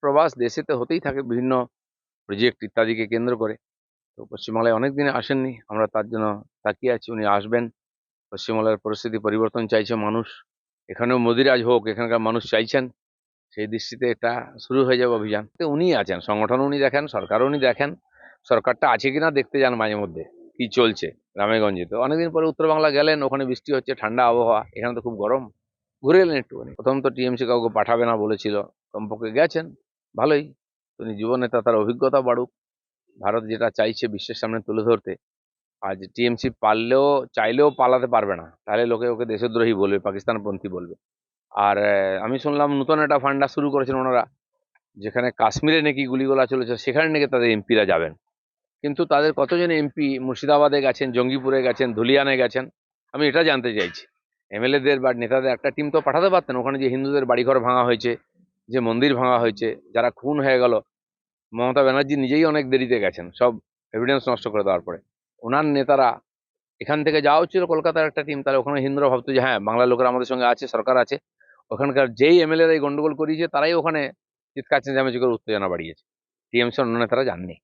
প্রবাস দেশেতে হতেই থাকে বিভিন্ন প্রজেক্ট ইত্যাদিকে কেন্দ্র করে। তো পশ্চিমবাংলায় অনেক দিনে আসেননি, আমরা তার জন্য তাকিয়ে আছি উনি আসবেন। পশ্চিমবাংলার পরিস্থিতি পরিবর্তন চাইছে মানুষ, এখানেও মোদিরাজ হোক, এখানকার মানুষ চাইছেন। সেই দৃষ্টিতে এটা শুরু হয়ে যাবে অভিযান। তো উনিই আছেন, সংগঠন উনি দেখেন, সরকারও উনি দেখেন, সরকারটা আছে কিনা দেখতে যান মাঝে মধ্যে কি চলছে গ্রামেগঞ্জে। তো অনেকদিন পরে উত্তর বাংলা গেলেন, ওখানে বৃষ্টি হচ্ছে, ঠান্ডা আবহাওয়া, এখানে তো খুব গরম, ঘুরে এলেন একটুখানি। প্রথম তো টিএমসি কাউকে পাঠাবে না বলেছিল, কমপক্ষে গেছেন, ভালোই। তিনি যুবনেতা, তার অভিজ্ঞতা বাড়ুক, ভারত যেটা চাইছে বিশ্বের সামনে তুলে ধরতে। আজ টিএমসি পারলেও চাইলেও পালাতে পারবে না, তাহলে লোকে ওকে দেশদ্রোহী বলবে, পাকিস্তানপন্থী বলবে। আর আমি শুনলাম নতুন একটা ফান্ডা শুরু করেছেন ওনারা, যেখানে কাশ্মীরে নাকি গুলিগোলা চলেছে, সেখানে নাকি তাদের এমপিরা যাবেন। কিন্তু তাদের কতজন এমপি মুর্শিদাবাদে গেছেন, জঙ্গিপুরে গেছেন, ধুলিয়ানে গেছেন, আমি এটা জানতে চাইছি। এমএলএদের বা নেতাদের একটা টিম তো পাঠাতে পারতেন ওখানে, যে হিন্দুদের বাড়িঘর ভাঙা হয়েছে, যে মন্দির ভাঙা হয়েছে, যারা খুন হয়ে গেল। মমতা ব্যানার্জি নিজেই অনেক দেরিতে গেছেন, সব এভিডেন্স নষ্ট করে দেওয়ার পরে। ওনার নেতারা এখান থেকে যাওয়া হচ্ছিল কলকাতার একটা টিম, তাহলে ওখানে হিন্দুরা ভাবতো যে হ্যাঁ, বাংলার লোকেরা আমাদের সঙ্গে আছে, সরকার আছে। ওখানকার যেই এমএলএরা এই গন্ডগোল করিয়েছে তারাই ওখানে চিৎকার চেঁচামেচি করে উত্তেজনা বাড়িয়েছে, টিএমসি অন্য নেতারা যাননি।